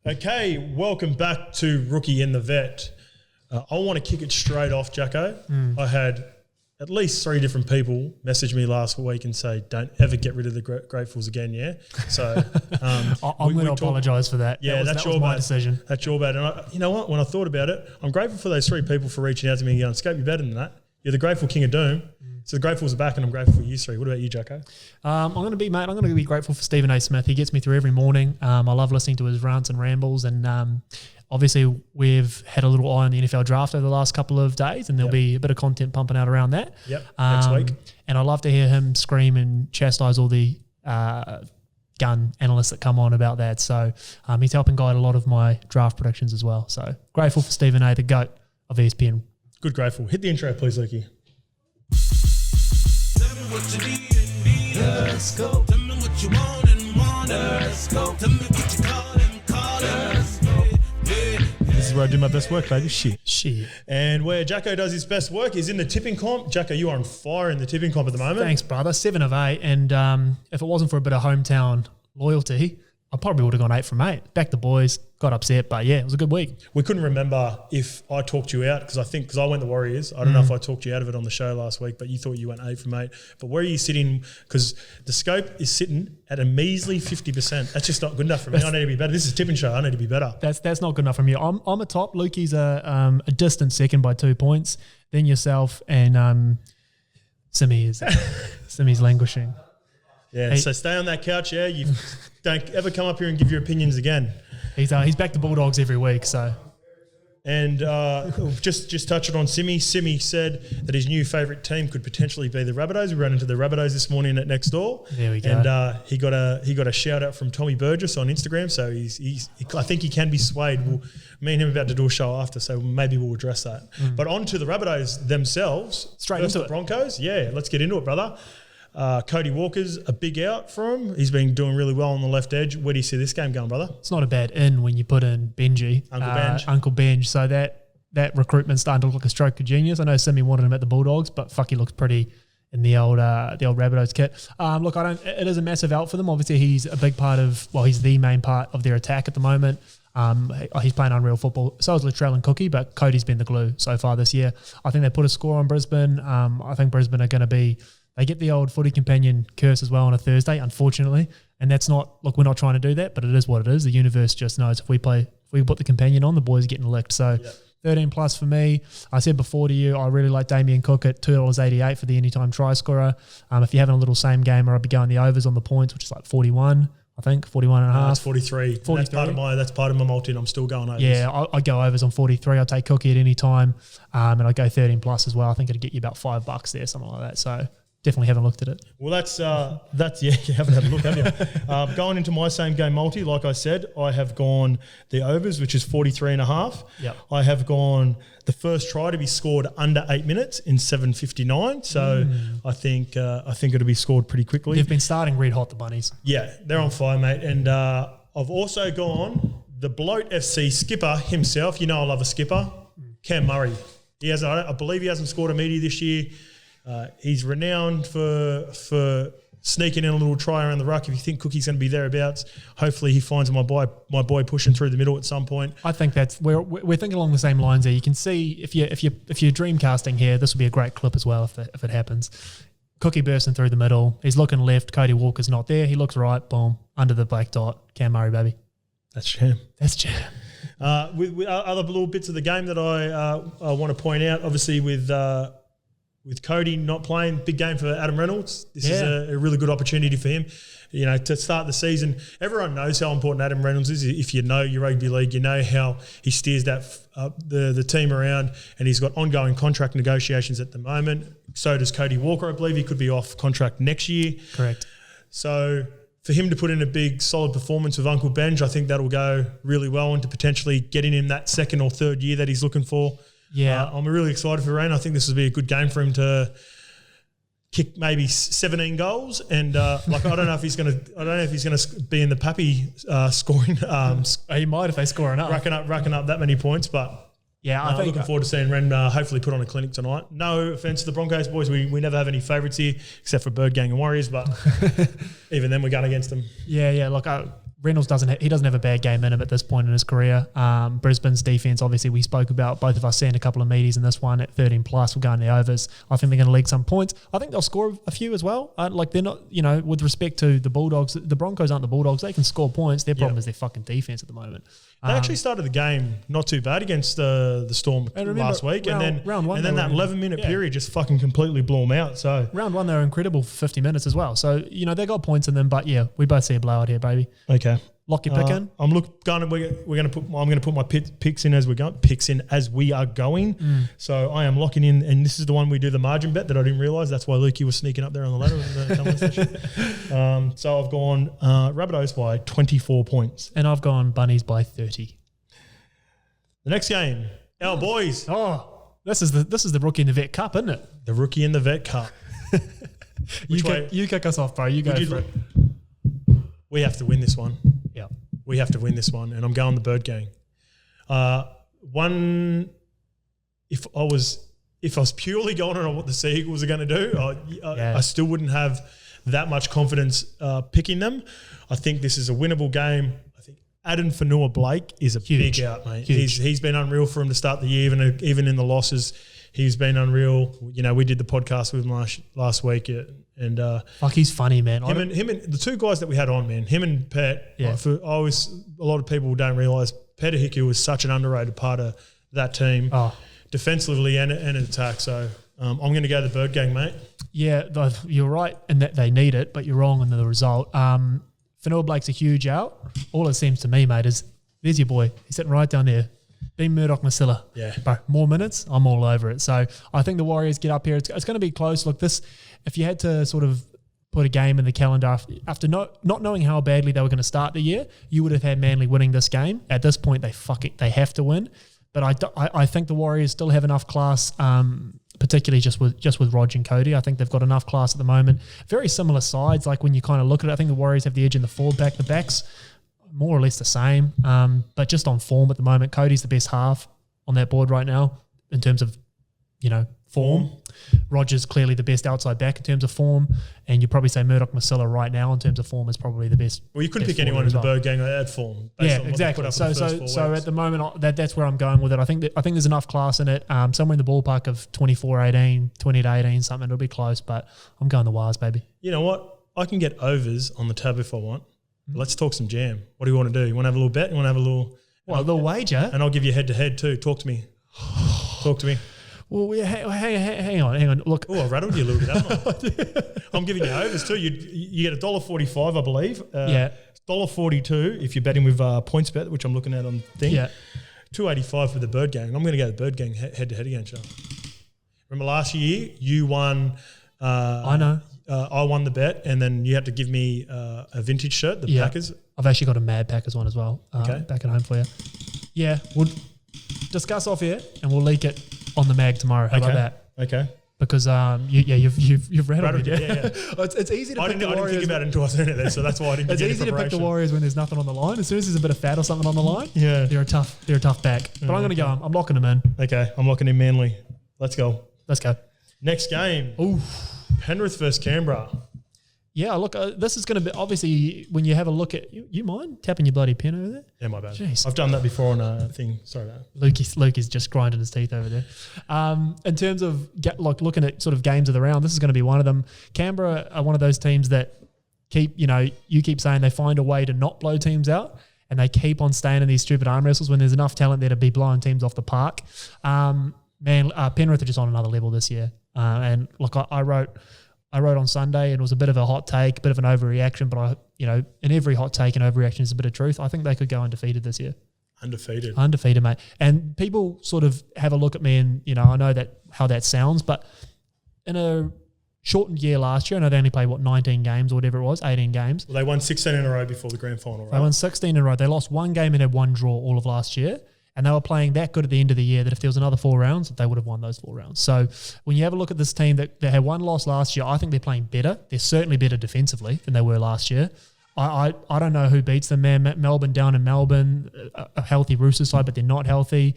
Okay, welcome back to Rookie in the Vet. I want to kick it straight off, Jacko. I had at least 3 different people message me last week and say, don't ever get rid of the Gratefuls again, yeah? So I'm going to apologise for that. Yeah, that was my decision. That's your bad. And you know what? When I thought about it, I'm grateful for those 3 people for reaching out to me and going, Scope, you're better than that. You're the Grateful King of Doom. So the Gratefuls are back and I'm grateful for you 3. What about you, Jacko? I'm going to be grateful for Stephen A. Smith. He gets me through every morning. I love listening to his rants and rambles, and obviously we've had a little eye on the NFL draft over the last couple of days, and there'll be a bit of content pumping out around that. Next week. And I love to hear him scream and chastise all the gun analysts that come on about that. So he's helping guide a lot of my draft predictions as well. So grateful for Stephen A., the GOAT of ESPN. Good, grateful. Hit the intro, please, Lukey. Tell me what you need, let's go. Tell me what you want, let's go. Tell me what you call, let's go. This is where I do my best work, baby. Shit. And where Jacko does his best work is in the tipping comp. Jacko, you are on fire in the tipping comp at the moment. Thanks, brother. 7 of 8. And if it wasn't for a bit of hometown loyalty, I probably would have gone 8 from 8. Back the boys, got upset, but yeah, it was a good week. We couldn't remember if I talked you out because I went the Warriors. I don't know if I talked you out of it on the show last week, but you thought you went 8 from 8. But where are you sitting? Because the scope is sitting at a measly 50%. That's just not good enough for me. I need to be better. This is a tipping show. I need to be better. That's not good enough from you. I'm a top. Lukey's a distant second by 2 points. Then yourself and Simmy's languishing. Yeah, so stay on that couch, yeah. You don't ever come up here and give your opinions again. He's back to Bulldogs every week, so. And just touch it on Simmy. Simmy said that his new favourite team could potentially be the Rabbitohs. We ran into the Rabbitohs this morning at Next Door. There we go. And he got a shout out from Tommy Burgess on Instagram. So I think he can be swayed. Me and him are about to do a show after, so maybe we'll address that. But on to the Rabbitohs themselves. Straight into it. Broncos. Yeah, let's get into it, brother. Cody Walker's a big out for him. He's been doing really well on the left edge. Where do you see this game going, brother? It's not a bad in when you put in Benji. Uncle Benj. So that recruitment's starting to look like a stroke of genius. I know Simmy wanted him at the Bulldogs, but fuck, he looks pretty in the old Rabbitohs kit. Look, it is a massive out for them. Obviously, he's a big part of, he's the main part of their attack at the moment. He's playing unreal football. So is Latrell and Cookie, but Cody's been the glue so far this year. I think they put a score on Brisbane. I think Brisbane are going to be... They get the old footy companion curse as well on a Thursday, unfortunately. And that's not, look, we're not trying to do that, but it is what it is. The universe just knows if we put the companion on, the boys are getting licked. So 13 plus for me. I said before to you, I really like Damien Cook at $2.88 for the anytime try scorer. If you're having a little same gamer, I'd be going the overs on the points, which is like 41, I think, 41 and a half. It's 43. That's part of my multi, and I'm still going overs. Yeah, I go overs on 43. I'll take Cookie at any time, and I go 13 plus as well. I think it'd get you about $5 there, something like that. So definitely haven't looked at it. Well, that's you haven't had a look, have you? Going into my same game multi, like I said, I have gone the overs, which is 43.5. Yep. I have gone the first try to be scored under 8 minutes in 7:59. So I think it'll be scored pretty quickly. They've been starting red hot, the Bunnies. Yeah, they're on fire, mate. And I've also gone the Bloat FC skipper himself. You know I love a skipper, Cam Murray. I believe he hasn't scored a meaty this year. He's renowned for sneaking in a little try around the ruck. If you think Cookie's going to be thereabouts, hopefully he finds my boy pushing through the middle at some point. I think we're thinking along the same lines there. You can see if you're dream casting here, this will be a great clip as well if it happens. Cookie bursting through the middle. He's looking left. Cody Walker's not there. He looks right. Boom, under the black dot. Cam Murray, baby. That's jam. With other little bits of the game that I want to point out, obviously with Cody not playing, big game for Adam Reynolds. This is a really good opportunity for him. You know, to start the season, everyone knows how important Adam Reynolds is. If you know your rugby league, you know how he steers the team around, and he's got ongoing contract negotiations at the moment. So does Cody Walker. I believe he could be off contract next year. Correct. So for him to put in a big, solid performance with Uncle Benj, I think that'll go really well into potentially getting him that second or third year that he's looking for. Yeah, I'm really excited for Rain. I think this will be a good game for him to kick maybe 17 goals, and I don't know if he's going to be in the Pappy scoring. He might if they score enough, racking up that many points. But yeah, I'm looking forward to seeing Ren hopefully put on a clinic tonight. No offense to the Broncos boys, we never have any favourites here except for Bird Gang and Warriors, but even then we're going against them. Yeah. Look, Reynolds doesn't have a bad game in him at this point in his career. Brisbane's defense, obviously, we spoke about, both of us seeing a couple of meaties in this one at 13 plus. We're going the overs. I think they're going to leak some points. I think they'll score a few as well. They're not, with respect to the Bulldogs, the Broncos aren't the Bulldogs. They can score points. Their problem is their fucking defense at the moment. They actually started the game not too bad against the Storm last week, and then that 11-minute period just fucking completely blew them out. So round one, they were incredible for 50 minutes as well. So they got points in them, but we both see a blowout here, baby. Okay, lock your pick in. I'm going to put my picks in as we are going. So I am locking in, and this is the one we do the margin bet that I didn't realise. That's why Lukey was sneaking up there on the ladder in the comment section. So I've gone Rabbitohs by 24 points, and I've gone Bunnies by 30. The next game, our boys. Oh, this is the Rookie in the Vet Cup, isn't it? The Rookie in the Vet Cup. You kick us off, bro. You go for it. We have to win this one. Yeah, we have to win this one, and I'm going the Bird Gang. If I was purely going on what the Sea Eagles are going to do, I still wouldn't have that much confidence picking them. I think this is a winnable game. I think Adam Fanua-Blake is a big out, mate. He's been unreal for him to start the year, even in the losses. He's been unreal. We did the podcast with him last week, and he's funny, man. Him and the two guys that we had on, man. Him and Pet. Yeah. A lot of people don't realise Peter Hickey was such an underrated part of that team, defensively and in attack. So I'm going to go the Bird Gang, mate. Yeah, you're right in that they need it, but you're wrong in the result. Fanua-Blake's a huge out. All it seems to me, mate, is there's your boy. He's sitting right down there. Being Murdoch-Masila. Yeah. Bro, more minutes, I'm all over it. So I think the Warriors get up here. It's going to be close. Look, if you had to sort of put a game in the calendar after not knowing how badly they were going to start the year, you would have had Manly winning this game. At this point, they have to win. But I think the Warriors still have enough class, particularly just with Rog and Cody. I think they've got enough class at the moment. Very similar sides. Like when you kind of look at it, I think the Warriors have the edge in the forward pack. The backs, more or less the same, but just on form at the moment. Cody's the best half on that board right now in terms of, form. Roger's clearly the best outside back in terms of form, and you'd probably say Murdoch-Masila right now in terms of form is probably the best. Well, you couldn't pick anyone in the Bird Gang at form. Yeah, exactly. So at the moment, that's where I'm going with it. I think there's enough class in it. Somewhere in the ballpark of 24-18, 20-18, something. It'll be close, but I'm going the Wires, baby. You know what? I can get overs on the tab if I want. Let's talk some jam. What do you want to do? You want to have a little bet? You want to have a little... Well, a little wager? And I'll give you head-to-head too. Talk to me. Talk to me. Well, hang on. Look. Oh, I rattled you a little bit, haven't I? I'm giving you overs too. You get $1.45, I believe. $1.42 if you're betting with PointsBet, which I'm looking at on the thing. Yeah. $2.85 for the Bird Gang. I'm going to go the Bird Gang head-to-head against you. Remember last year you won... I know. I won the bet, and then you had to give me a vintage shirt, the Packers. I've actually got a Mad Packers one as well. Okay. Back at home for you. Yeah, we'll discuss off here, and we'll leak it on the mag tomorrow. How about that? Okay. Because you've rattled me. Yeah. It's easy to pick the Warriors. I didn't think about it until I was in it there, so that's why I didn't. It's easy to pick the Warriors when there's nothing on the line. As soon as there's a bit of fat or something on the line, they're a tough back. But I'm going to go. I'm locking them in. Okay, I'm locking in Manly. Let's go. Next game. Ooh. Penrith versus Canberra. Yeah, look, this is going to be, obviously, when you have a look at, you mind tapping your bloody pen over there? Yeah, my bad. Jeez. I've done that before on a thing. Sorry about that. Luke is just grinding his teeth over there. In terms of looking at sort of games of the round, this is going to be one of them. Canberra are one of those teams that you keep saying they find a way to not blow teams out, and they keep on staying in these stupid arm wrestles when there's enough talent there to be blowing teams off the park. Penrith are just on another level this year. And look, I wrote on Sunday, and it was a bit of a hot take, a bit of an overreaction, but in every hot take and overreaction is a bit of truth. I think they could go undefeated this year. Undefeated, mate. And people sort of have a look at me, and I know that how that sounds, but in a shortened year last year, I know they only played 19 games or whatever it was, 18 games. Well, they won 16 in a row before the grand final, right? They won 16 in a row. They lost one game and had one draw all of last year. And they were playing that good at the end of the year that if there was another 4 rounds, they would have won those 4 rounds. So when you have a look at this team that had one loss last year, I think they're playing better. They're certainly better defensively than they were last year. I don't know who beats them, man. Melbourne down in Melbourne, a healthy Roosters side, but they're not healthy.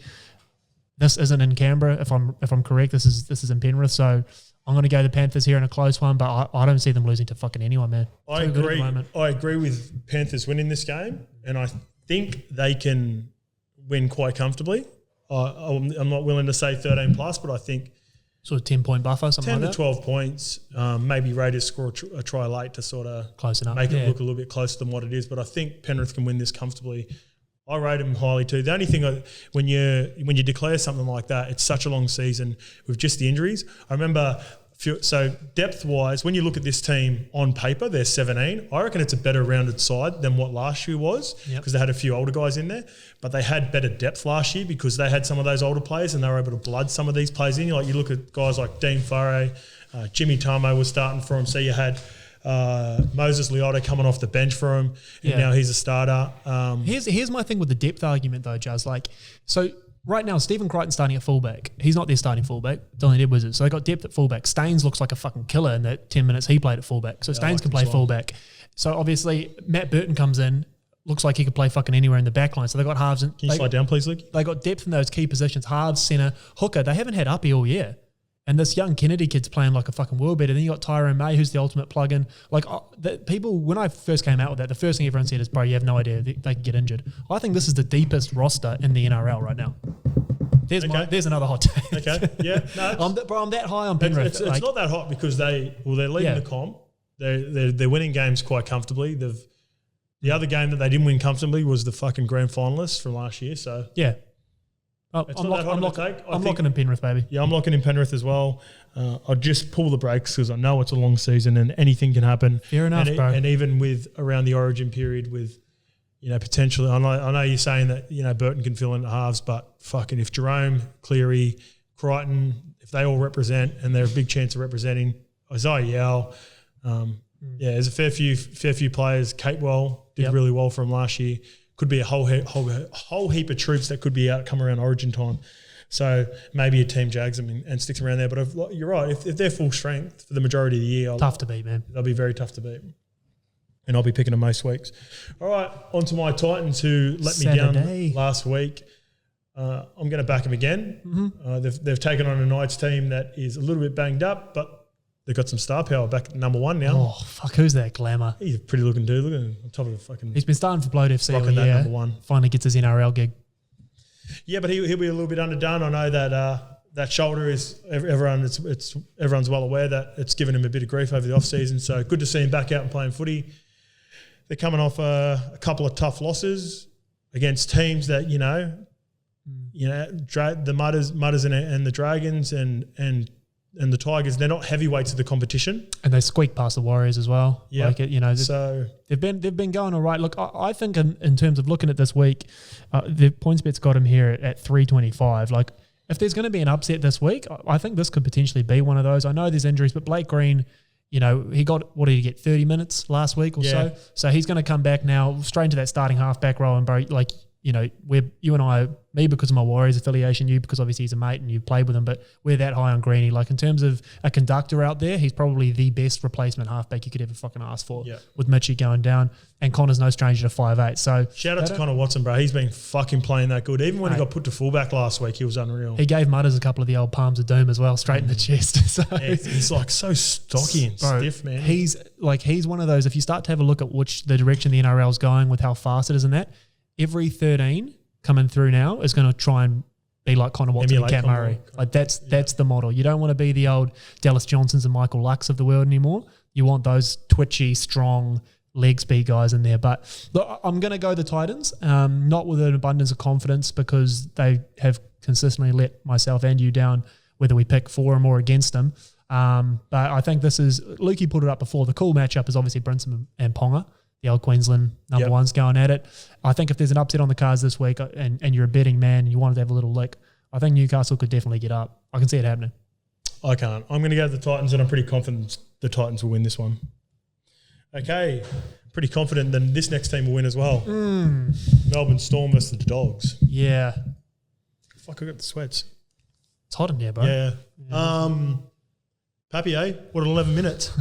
This isn't in Canberra, if I'm correct. This is in Penrith. So I'm going to go the Panthers here in a close one, but I don't see them losing to fucking anyone, man. I agree. I agree with Panthers winning this game, and I think they can win quite comfortably. I'm not willing to say 13 plus, but I think sort of 10-point buffer, something 10 like to that. 12 points. Maybe Raiders score a try late to sort of close enough, make it look a little bit closer than what it is. But I think Penrith can win this comfortably. I rate them highly too. The only thing when you declare something like that, it's such a long season with just the injuries. I remember. So depth-wise, when you look at this team on paper, they're 17. I reckon it's a better rounded side than what last year was because they had a few older guys in there. But they had better depth last year because they had some of those older players and they were able to blood some of these players in. Like you look at guys like Dean Furray, Jimmy Tamo was starting for him. So you had Moses Leota coming off the bench for him, and now he's a starter. Here's my thing with the depth argument though, Jazz. Right now, Stephen Crichton's starting at fullback. He's not their starting fullback. It's only their Wizards. So they got depth at fullback. Staines looks like a fucking killer in that 10 minutes he played at fullback. So Staines can play fullback. So obviously, Matt Burton comes in, looks like he could play fucking anywhere in the back line. So they got halves. Can you slide down, please, Luke? They got depth in those key positions, halves, centre, hooker. They haven't had Uppy all year. And this young Kennedy kid's playing like a fucking world beater. Then you got Tyrone May, who's the ultimate plug-in. People, when I first came out with that, the first thing everyone said is, bro, you have no idea they could get injured. I think this is the deepest roster in the NRL right now. There's another hot take. Okay, yeah. No, I'm that high on Penrith. It's not that hot because they're leading the comp. They're winning games quite comfortably. The other game that they didn't win comfortably was the fucking grand finalists from last year. So yeah. I'm locking in Penrith, baby. Yeah, I'm locking in Penrith as well. I'll just pull the brakes because I know it's a long season and anything can happen. Fair enough, bro. And even with around the origin period with, potentially, I know you're saying that, Burton can fill in the halves, but fucking if Jerome, Cleary, Crichton, if they all represent and they're a big chance of representing Isaiah Yao, there's a fair few players. Capewell did really well for him last year. Could be a whole heap of troops that could be out come around origin time. So maybe a team jags them and sticks them around there. But you're right, if they're full strength for the majority of the year, tough to beat, man. They'll be very tough to beat. And I'll be picking them most weeks. All right, on to my Titans who let me down last week. I'm going to back them again. Mm-hmm. They've taken on a Knights team that is a little bit banged up, but they've got some star power back at number one now. Oh, fuck, who's that Glamour? He's a pretty looking dude. Look at him on top of the fucking... He's been starting for Bloat FC all year. Number one. Finally gets his NRL gig. Yeah, but he'll be a little bit underdone. I know that that shoulder is... Everyone's well aware that it's given him a bit of grief over the off-season, so good to see him back out and playing footy. They're coming off a couple of tough losses against teams that, the Mudders and the Dragons and the Tigers, they're not heavyweights of the competition, and they squeak past the Warriors as well. Yeah, so they've been going all right. Look, I think in terms of looking at this week, the PointsBet's got him here at 325. Like, if there's going to be an upset this week, I think this could potentially be one of those. I know there's injuries, but Blake Green, he got, what did he get, 30 minutes last week or so? So he's going to come back now straight into that starting halfback role, and bro, like, you and I, me because of my Warriors affiliation, you because obviously he's a mate and you played with him, but we're that high on Greeny. Like, in terms of a conductor out there, he's probably the best replacement halfback you could ever fucking ask for with Mitchie going down, and Connor's no stranger to 5'8". So shout out to Connor Watson, bro. He's been fucking playing that good. Even when he got put to fullback last week, he was unreal. He gave Mudders a couple of the old palms of doom as well, straight in the chest. So he's like so stocky and stiff, man. He's one of those, if you start to have a look at the direction the NRL is going with how fast it is in that, every 13 coming through now is going to try and be like Connor Watson and Cat Murray. Like, that's the model. You don't want to be the old Dallas Johnsons and Michael Lux of the world anymore. You want those twitchy, strong leg speed guys in there. But look, I'm going to go the Titans, not with an abundance of confidence because they have consistently let myself and you down whether we pick for them or against them. But I think this is, Lukey put it up before, the cool matchup is obviously Brinson and Ponga. The old Queensland number one's going at it. I think if there's an upset on the cards this week and you're a betting man and you wanted to have a little lick, I think Newcastle could definitely get up. I can see it happening. I can't. I'm going to go to the Titans, and I'm pretty confident the Titans will win this one. Okay. Pretty confident that this next team will win as well. Melbourne Storm versus the Dogs. Yeah. Fuck, I got the sweats. It's hot in there, bro. Yeah. Papier, what 11 minutes?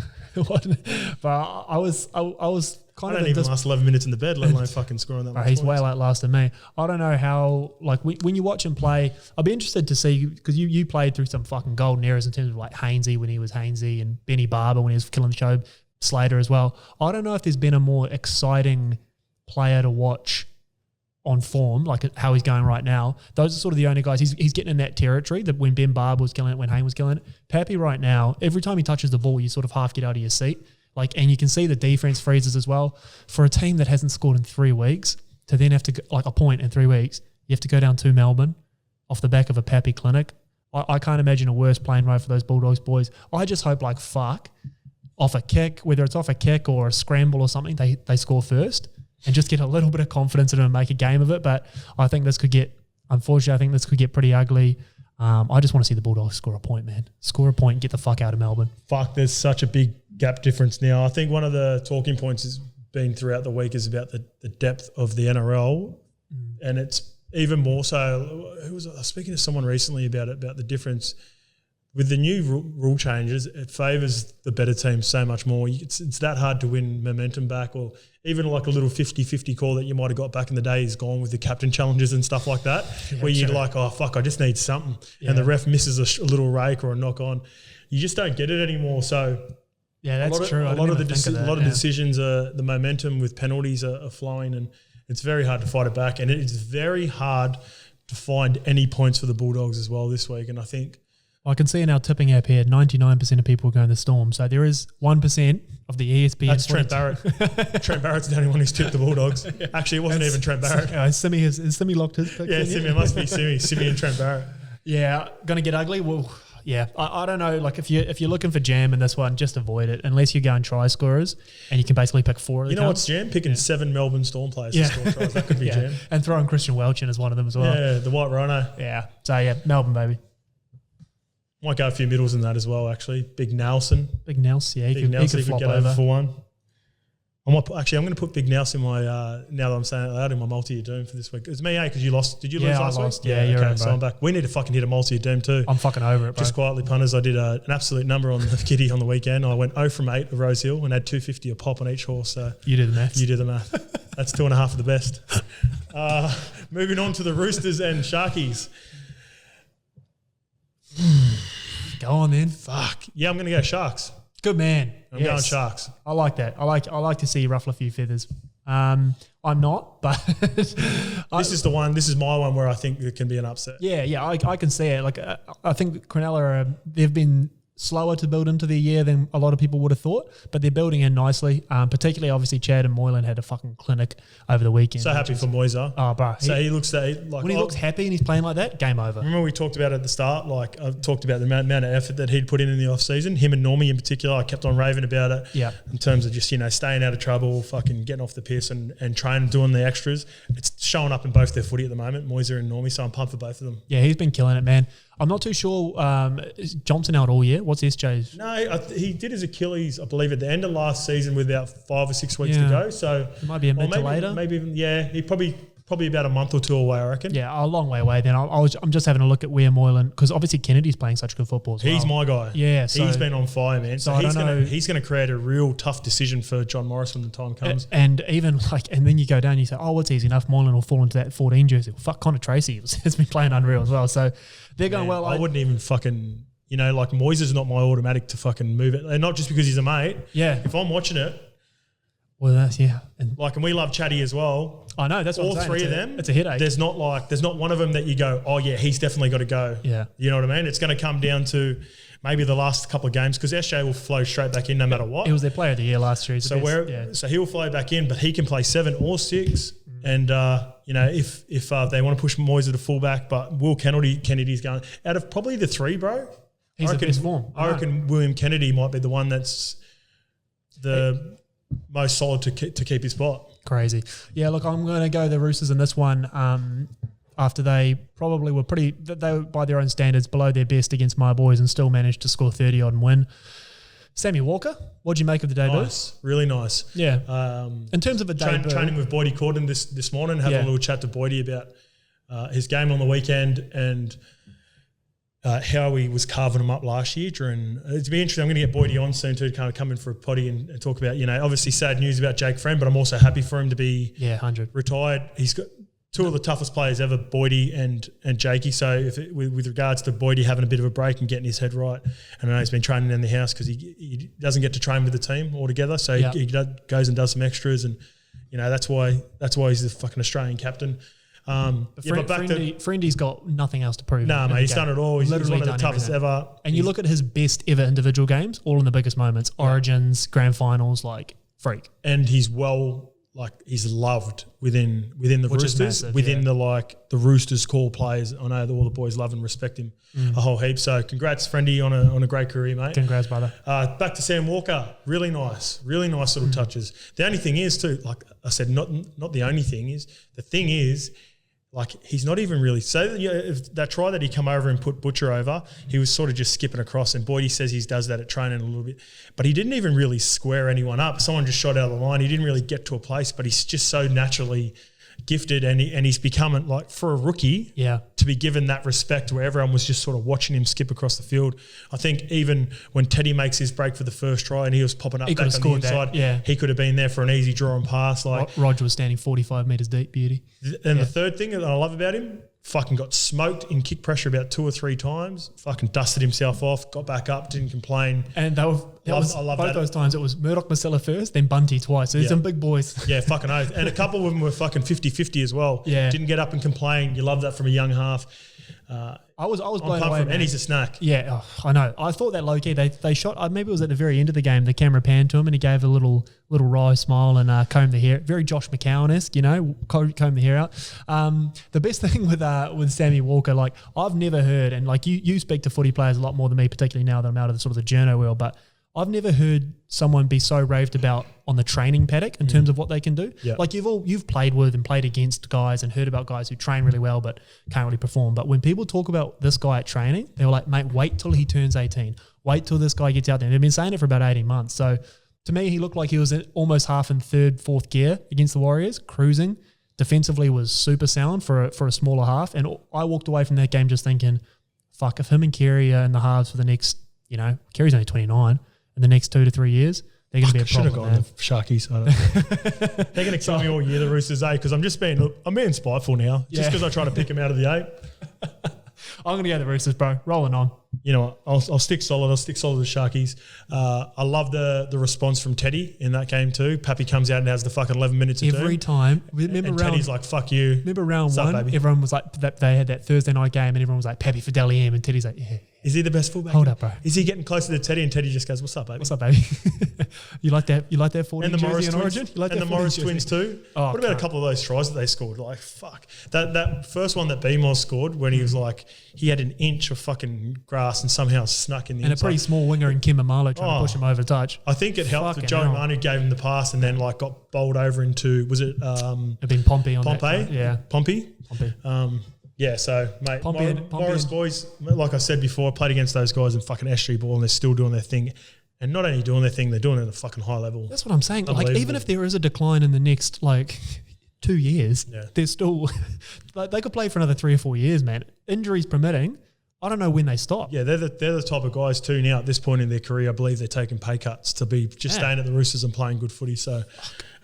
But I was I don't even last 11 minutes in the bed, let alone fucking scoring that much. He's way late last than me. I don't know how, like, when you watch him play, I'll be interested to see, because you played through some fucking golden eras in terms of like Hainsey when he was Hainsey and Benny Barber when he was killing the show, Slater as well. I don't know if there's been a more exciting player to watch on form, like how he's going right now. Those are sort of the only guys. He's getting in that territory that when Ben Barber was killing it, when Hayne was killing it. Pappy right now, every time he touches the ball, you sort of half get out of your seat. Like, and you can see the defense freezes as well. For a team that hasn't scored in 3 weeks, to then have to, like a point in 3 weeks, you have to go down to Melbourne off the back of a Pappy clinic. I can't imagine a worse plane ride for those Bulldogs boys. I just hope like fuck, off a kick, whether it's off a kick or a scramble or something, they score first and just get a little bit of confidence in them and make a game of it. But I think this could get, unfortunately, I think this could get pretty ugly. I just want to see the Bulldogs score a point, man. Score a point and get the fuck out of Melbourne. Fuck, there's such a big gap difference now. I think one of the talking points has been throughout the week is about the depth of the NRL, and it's even more so. I was speaking to someone recently about it, about the difference with the new rule changes. It favours the better teams so much more. It's that hard to win momentum back, or even like a little 50-50 call that you might have got back in the day is gone with the captain challenges and stuff like that, where you're like, oh fuck, I just need something, and the ref misses a little rake or a knock on. You just don't get it anymore. So yeah, that's true. A lot of the decisions, the momentum with penalties are flowing, and it's very hard to fight it back. And it's very hard to find any points for the Bulldogs as well this week. And I think I can see in our tipping app here, 99% of people are going the Storm. So there is 1% of the ESPN. That's Trent Barrett. Trent Barrett's the only one who's tipped the Bulldogs. Actually, it wasn't even Trent Barrett. Simi locked his pick. Yeah, Simi, it must be Simi and Trent Barrett. Yeah, going to get ugly? Well, yeah. I don't know. Like if you're looking for jam in this one, just avoid it unless you're going try scorers and you can basically pick 4 of the You know what's jam? Picking 7 Melbourne Storm players to score tries. That could be jam. And throwing Christian Welch in as one of them as well. Yeah, the White Rhino. Yeah. So yeah, Melbourne, baby. Might go a few middles in that as well, actually. Big Nelson. Big Nelson, yeah. He could flop get over for one. I'm going to put Big Nelson in my, now that I'm saying it loud, in my multi-year doom for this week. It's me, because you lost. Did you lose last week? Yeah, you're right, so I'm back. We need to fucking hit a multi-year doom too. I'm fucking over it, bro. Just quietly, punters. I did an absolute number on the kitty on the weekend. I went 0 from 8 at Rose Hill and had 250 a pop on each horse. So you do the math. You do the math. That's 2.5 of the best. Moving on to the Roosters and Sharkies. Go on then. Fuck. Yeah, I'm going to go Sharks. Good man. I'm going Sharks. I like that. I like to see you ruffle a few feathers. I'm not, but this is the one. This is my one where I think it can be an upset. Yeah. I can see it. Like I think Cronulla they've been slower to build into the year than a lot of people would have thought, but they're building in nicely. Particularly, obviously, Chad and Moylan had a fucking clinic over the weekend. So happy for Moiser. Oh, bro. So he looks like when he looks happy and he's playing like that, game over. Remember we talked about it at the start. Like I talked about the amount of effort that he'd put in the off season. Him and Normie in particular. I kept on raving about it. Yeah. In terms of just staying out of trouble, fucking getting off the piss and training, doing the extras. It's showing up in both their footy at the moment, Moiser and Normie. So I'm pumped for both of them. Yeah, he's been killing it, man. I'm not too sure. Is Johnson out all year? What's SJ's? No, he did his Achilles, I believe, at the end of last season with about 5 or 6 weeks to go. So it might be a mid to later. Maybe even, he probably about a month or 2 away, I reckon. Yeah, a long way away then. I'm just having a look at where Moylan, because obviously Kennedy's playing such good football as well. He's my guy. Yeah. So he's been on fire, man. So he's going to create a real tough decision for John Morris when the time comes. And even and then you go down and you say, oh, what's easy enough? Moylan will fall into that 14 jersey. Well, fuck, Connor Tracy has been playing unreal as well. So they're going well. I wouldn't even fucking, like Moiser's not my automatic to fucking move it. And not just because he's a mate. Yeah. If I'm watching it. Well, that's, yeah. And we love Chatty as well. I know, that's what all I'm saying. Three of them. It's a headache. There's not one of them that you go, oh yeah, he's definitely got to go. Yeah. You know what I mean? It's going to come down to maybe the last couple of games, because SJ will flow straight back in no matter what. He was their player of the year last year. So he'll flow back in, but he can play 7 or 6. And if they want to push Moiser to fullback, but Will Kennedy's going out of probably the 3, bro. He's the best form. I reckon William Kennedy might be the one that's the most solid to keep his spot. Crazy. Yeah, look, I'm going to go the Roosters in this one after they probably were they were, by their own standards, below their best against my boys and still managed to score 30-odd and win. Sammy Walker, what'd you make of the debut? Nice, really nice. Yeah. In terms of a debut. Training with Boydie Corden this morning, having a little chat to Boydie about his game on the weekend, and how he was carving them up last year. It'd be interesting. I'm going to get Boydie on soon too, to kind of come in for a potty and talk about, obviously sad news about Jake Friend, but I'm also happy for him to be 100 retired. He's got two of the toughest players ever, Boydie and Jakey. So with regards to Boydie having a bit of a break and getting his head right, and I know he's been training in the house because he doesn't get to train with the team altogether. So he goes and does some extras, and that's why he's the fucking Australian captain. But Friendy's got nothing else to prove. No, mate, he's done it all. He's one of the toughest ever. And you look at his best ever individual games, all in the biggest moments, Origins, Grand Finals, freak. And he's he's loved within the Roosters, massive, the Roosters core players. I know that all the boys love and respect him a whole heap. So congrats, Friendy, on a great career, mate. Congrats, brother. Back to Sam Walker. Really nice little touches. The only thing is too, like I said, not the only thing is, the thing is, he's not even really. So if that try that he come over and put Butcher over, he was sort of just skipping across. And Boydie says he does that at training a little bit, but he didn't even really square anyone up. Someone just shot out of the line. He didn't really get to a place, but he's just so naturally gifted, and he's becoming, for a rookie, to be given that respect where everyone was just sort of watching him skip across the field. I think even when Teddy makes his break for the first try and he was popping up back on the inside, he could have been there for an easy draw and pass. Roger was standing 45 metres deep, beauty. And the third thing that I love about him, fucking got smoked in kick pressure about 2 or 3 times, fucking dusted himself off, got back up, didn't complain. And I love both those times. It was Murdoch Masella first, then Bunty twice. So there's some big boys. Yeah, fucking oath. And a couple of them were fucking 50-50 as well. Yeah. Didn't get up and complain. You love that from a young half. I was blown away. And he's a snack. Yeah, I know. I thought that low key they shot. Maybe it was at the very end of the game. The camera panned to him and he gave a little wry smile and combed the hair. Very Josh McCowan-esque, comb the hair out. The best thing with Sammy Walker, I've never heard, and you speak to footy players a lot more than me, particularly now that I'm out of the sort of the journo world, but I've never heard someone be so raved about on the training paddock in terms of what they can do. Yeah. You've played with and played against guys and heard about guys who train really well but can't really perform. But when people talk about this guy at training, they're like, mate, wait till he turns 18. Wait till this guy gets out there. And they've been saying it for about 18 months. So to me, he looked like he was almost half in third, fourth gear against the Warriors, cruising. Defensively was super sound for a smaller half. And I walked away from that game just thinking, fuck, if him and Kerry are in the halves for the next, Kerry's only 29, in the next 2 to 3 years, they're going to be a problem. Should have gone the Sharkies. They're going to kill me all year, the Roosters, because I'm being spiteful now, just because I try to pick them out of the 8. I'm going to go the Roosters, bro. Rolling on. You know what? I'll stick solid. I'll stick solid with Sharkies. I love the response from Teddy in that game too. Pappy comes out and has the fucking 11 minutes of every time. Remember and Teddy's like, fuck you. Remember round one? Baby? Everyone was like, they had that Thursday night game and everyone was like, Pappy for Dally M, and Teddy's like, yeah. Is he the best fullback? Hold up, bro. Is he getting closer to Teddy? And Teddy just goes, "What's up, baby? What's up, baby?" You like that? You like that 14 and the jersey Morris in Origin? You like and that the Morris twins too. Oh, what about a couple of those tries that they scored? Fuck that first one that BMOS scored when he was he had an inch of fucking grass and somehow snuck in the and inside. A pretty small winger in Kim Amalo trying to push him over touch. I think it helped that Joe Manu gave him the pass and then got bowled over into it'd been Pompey on Pompey? That yeah. Pompey. Yeah, so, mate, Morris boys, like I said before, I played against those guys in fucking estuary ball and they're still doing their thing. And not only doing their thing, they're doing it at a fucking high level. That's what I'm saying. Even if there is a decline in the next, 2 years, they're still they could play for another 3 or 4 years, man. Injuries permitting, I don't know when they stop. Yeah, they're the type of guys too now at this point in their career. I believe they're taking pay cuts to be just staying at the Roosters and playing good footy. So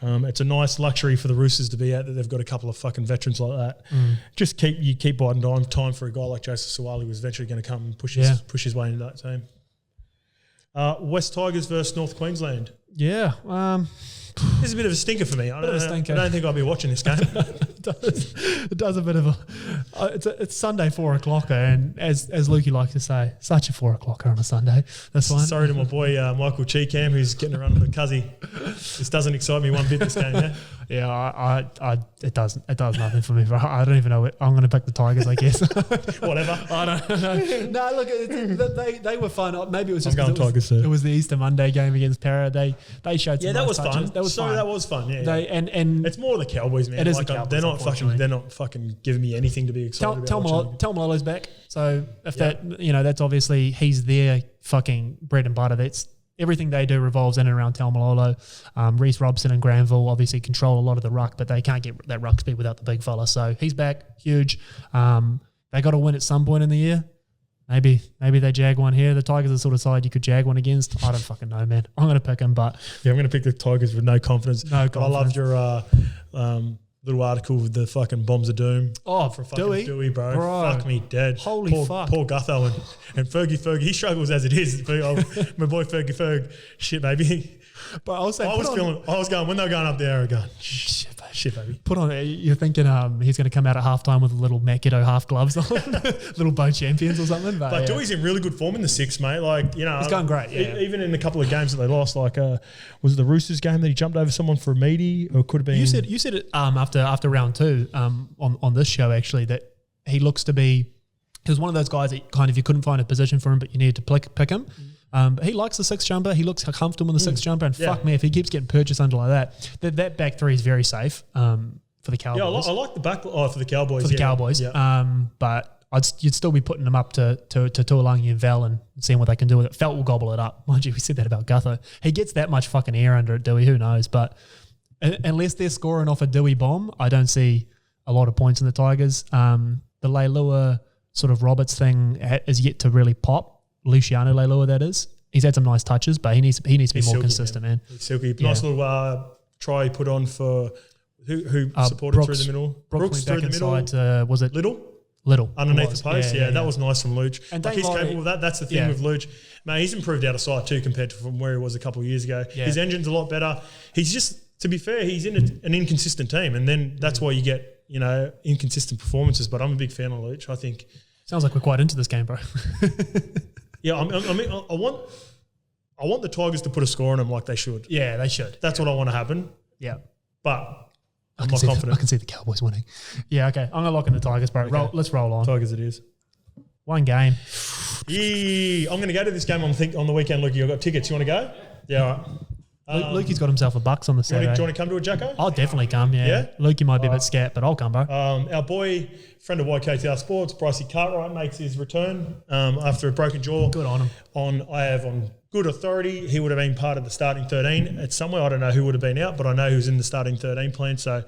it's a nice luxury for the Roosters to be out that they've got a couple of fucking veterans like that. Just keep biding time for a guy like Joseph Suwali who was eventually going to come and push his way into that team. West Tigers versus North Queensland. Yeah. This is a bit of a stinker for me. I don't think I'll be watching this game. It does a bit of it's Sunday 4 o'clocker, and as Lukey likes to say, such a 4 o'clocker on a Sunday. That's fine. Sorry to my boy Michael Cheekham who's getting a run of the cuzzy. This doesn't excite me one bit this game, yeah. Yeah, it doesn't. It does nothing for me. Bro. I don't even know. I'm going to pick the Tigers, I guess. Whatever. I don't know. No, look, they were fun. Maybe it was just because it was the Easter Monday game against Para. They showed some that nice was touches. fun. That was fun. Yeah. And it's more the Cowboys, man. It is the Cowboys. They're not fucking giving me anything to be excited about. Tell Molo's back. So if that's obviously he's their fucking bread and butter. That's everything they do revolves in and around Taumalolo. Reece Robson and Granville obviously control a lot of the ruck, but they can't get that ruck speed without the big fella. So he's back, huge. They got to win at some point in the year. Maybe they jag one here. The Tigers are the sort of side you could jag one against. I don't fucking know, man. I'm going to pick them, but... Yeah, I'm going to pick the Tigers with no confidence. No confidence. I loved your little article with the fucking Bombs of Doom. Oh, for fucking Dewey, bro. Fuck me dead. Holy fuck. Poor Gutho and Fergie. He struggles as it is. My boy Fergie. Shit, baby. But I was going, when they were going up there, I was going, shit, baby. Put on, you're thinking he's going to come out at halftime with a little Macchiato half gloves on, little Bow Champions or something. But yeah. Dewey's in really good form in the six, mate. Like, you know, he's going great. Yeah. Even in a couple of games that they lost, like, was it the Roosters game that he jumped over someone for a meaty, or could have been? You said it after round 2 on this show actually that he looks to be. He was one of those guys that kind of you couldn't find a position for him, but you needed to pick him. But he likes the six jumper. He looks comfortable in the six jumper. And fuck me, if he keeps getting purchased under like that back three is very safe for the Cowboys. Yeah, I like the back for the Cowboys. For the Cowboys. Yeah. But you'd still be putting them up to Tuolangi and Val and seeing what they can do with it. Felt will gobble it up. Mind you, we said that about Gutho. He gets that much fucking air under it, Dewey. Who knows? But unless they're scoring off a Dewey bomb, I don't see a lot of points in the Tigers. The Leilua sort of Roberts thing is yet to really pop. Luciano Leilua, that is. He's had some nice touches, but he needs to be more silky, consistent, man. He's silky. Nice little try he put on for who supported Brooks, through the middle. Brooks through the middle. Inside, was it Little underneath the post? Yeah, that was nice from Luch. And like he's capable of that. That's the thing with Luch. Man, he's improved out of sight too compared to from where he was a couple of years ago. Yeah. His engine's a lot better. He's just, to be fair, he's in an inconsistent team, and then that's why you get inconsistent performances. But I'm a big fan of Luch. I think. Sounds like we're quite into this game, bro. Yeah, I mean, I want the Tigers to put a score on them like they should. Yeah, they should. That's what I want to happen. Yeah. But I'm not confident. I can see the Cowboys winning. Yeah, okay. I'm going to lock in the Tigers, bro. Okay. Let's roll on. Tigers it is. One game. Yeah, I'm going to go to this game on the weekend, Lukey. I've got tickets. You want to go? Yeah, all right. Lukey's got himself $1 on the Saturday. Do you want to come to it, Jacko? I'll definitely come, yeah. Lukey might be a bit scat, but I'll come, bro. Our boy, friend of YKTR Sports, Brycey Cartwright, makes his return after a broken jaw. Good on him. I have on good authority, he would have been part of the starting 13 at somewhere. I don't know who would have been out, but I know he was in the starting 13 plan. So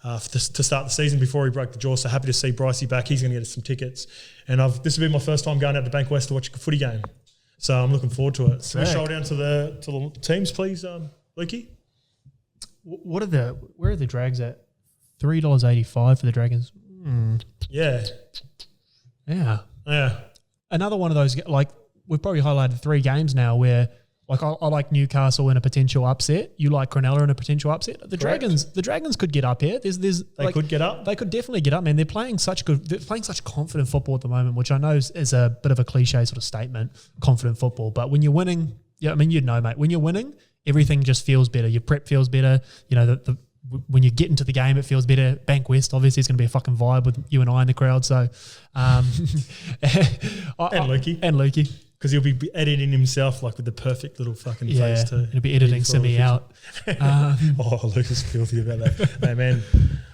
to start the season before he broke the jaw, so happy to see Brycey back. He's going to get us some tickets. And this will be my first time going out to Bank West to watch a footy game. So I'm looking forward to it. Can we scroll down to the teams, please, Lukey? Where are the Drags at? $3.85 for the Dragons. Yeah. Another one of those, like we've probably highlighted 3 games now where, like I like Newcastle in a potential upset. You like Cronulla in a potential upset. The Dragons could get up here. They could get up. They could definitely get up, man. They're playing such confident football at the moment, which I know is a bit of a cliche sort of statement, confident football. But when you're winning, you'd know, mate. When you're winning, everything just feels better. Your prep feels better. You know, when you get into the game, it feels better. Bank West, obviously, is going to be a fucking vibe with you and I in the crowd. So, and Lukey. Because he'll be editing himself like with the perfect little fucking face too. He'll be editing Simi out. Luke is filthy about that. Hey man,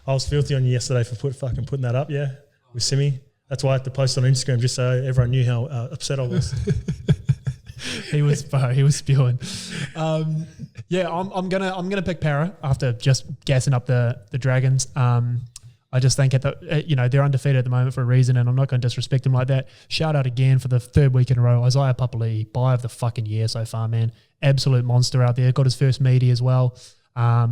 I was filthy on you yesterday for putting that up, with Simi. That's why I had to post on Instagram just so everyone knew how upset I was. He was spewing. I'm gonna pick Para after just gassing up the Dragons. I just think they're undefeated at the moment for a reason, and I'm not going to disrespect them like that. Shout out again for the 3rd week in a row, Isaiah Papali'i, buy of the fucking year so far, man. Absolute monster out there. Got his first meaty as well. I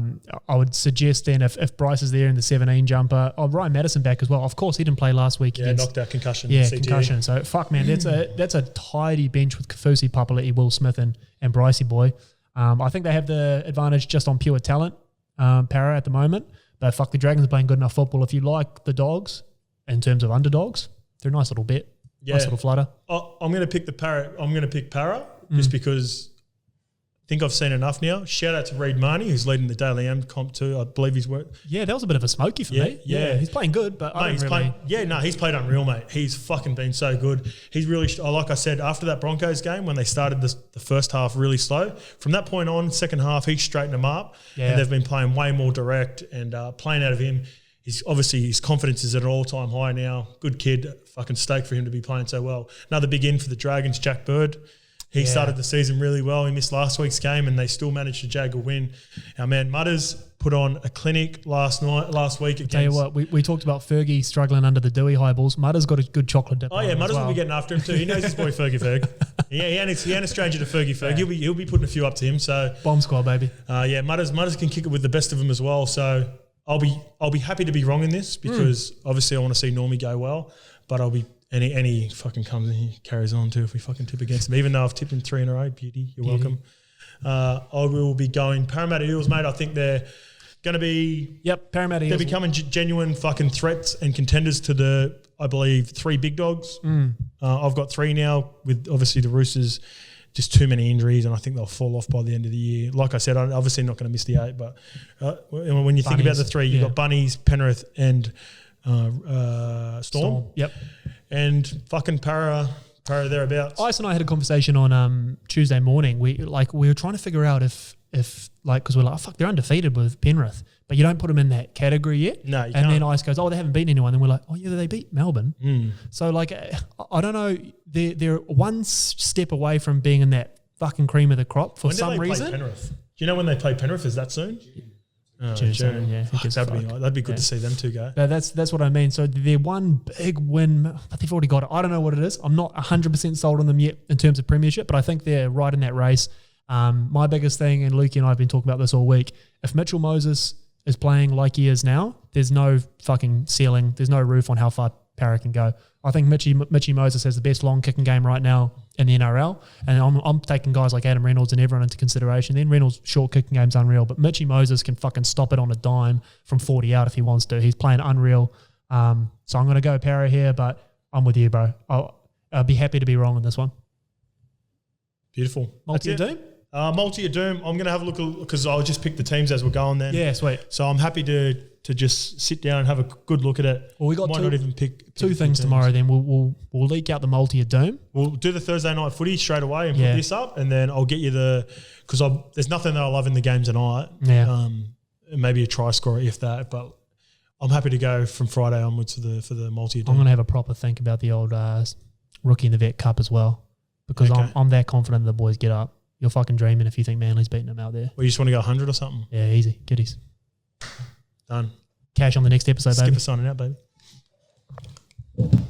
would suggest then if Bryce is there in the 17 jumper, Ryan Madison back as well. Of course, he didn't play last week. Knocked out concussion. Yeah, concussion. So fuck, man, that's a tidy bench with Kafusi, Papali'i, Will Smith, and Brycey boy. I think they have the advantage just on pure talent, Para at the moment. But fuck, the Dragons are playing good enough football. If you like the Dogs in terms of underdogs, they're a nice little bet. Nice little flutter. I'm going to pick Para just because I think I've seen enough now. Shout out to Reid Marnie, who's leading the Daily M comp too. I believe he's worked. Yeah, that was a bit of a smoky for me. Yeah, he's playing good, but he's played unreal, mate. He's fucking been so good. He's really, like I said, after that Broncos game when they started the first half really slow, from that point on, second half, he straightened them up, and they've been playing way more direct and playing out of him. His confidence is at an all-time high now. Good kid, fucking stoked for him to be playing so well. Another big in for the Dragons, Jack Bird. He started the season really well. He missed last week's game and they still managed to jag a win. Our man Mutters put on a clinic last week. I'll tell you what, we talked about Fergie struggling under the Dewey high balls. Mutters got a good chocolate dip. Oh yeah, Mutters will be getting after him too. He knows his boy Fergie Ferg. He ain't a stranger to Fergie Ferg. Yeah. He'll be putting a few up to him. So bomb squad, baby. Mutters can kick it with the best of them as well. So I'll be happy to be wrong in this because obviously I want to see Normie go well, but I'll be any fucking comes and he carries on too if we fucking tip against him. Even though I've tipped him 3 in a row, beauty, you're welcome. I will be going Parramatta Eels, mate. I think they're going to be Parramatta Eels. They're becoming genuine fucking threats and contenders to the, I believe, 3 big dogs. I've got 3 now with obviously the Roosters. Just too many injuries, and I think they'll fall off by the end of the year. Like I said, I'm obviously not going to miss the 8, but when you think about the 3, you've got Bunnies, Penrith, and Storm. Yep. And fucking Para thereabouts. Ice and I had a conversation on Tuesday morning. We were trying to figure out if because we're like, oh, fuck, they're undefeated with Penrith, but you don't put them in that category yet. No, you can't. And then Ice goes, oh, they haven't beaten anyone. And we're like, oh yeah, they beat Melbourne. So I don't know, they're one step away from being in that fucking cream of the crop for some reason. Play Penrith? Do you know when they play Penrith? Is that soon? June. Yeah, that'd be good to see them two go. But that's what I mean. So they're one big win, but they've already got it. I don't know what it is. I'm not 100% sold on them yet in terms of premiership, but I think they're right in that race. My biggest thing, and Lukey and I have been talking about this all week, if Mitchell Moses is playing like he is now, there's no fucking ceiling, there's no roof on how far Parra can go. I think Mitchy Moses has the best long kicking game right now in the NRL, and I'm taking guys like Adam Reynolds and everyone into consideration. Then Reynolds' short kicking game's unreal, but Mitchy Moses can fucking stop it on a dime from 40 out if he wants to. He's playing unreal. So I'm going to go Parra here, but I'm with you, bro. I'll be happy to be wrong on this one. Beautiful. Multi of Doom? Multi of Doom. I'm going to have a look because I'll just pick the teams as we're going then. Yeah, sweet. So I'm happy to just sit down and have a good look at it. Well, we got not even pick two things tomorrow. Then we'll leak out the multi of Doom. We'll do the Thursday night footy straight away and put this up, and then I'll get you because there's nothing that I love in the game tonight. Yeah. Maybe a try scorer if that, but I'm happy to go from Friday onwards for the multi of Doom. I'm going to have a proper think about the old rookie in the Vet Cup as well, because I'm that confident the boys get up. You're fucking dreaming if you think Manly's beating them out there. Well, you just want to go 100 or something? Yeah, easy. Kiddies. Done. Cash on the next episode, baby. Skipper signing out, baby.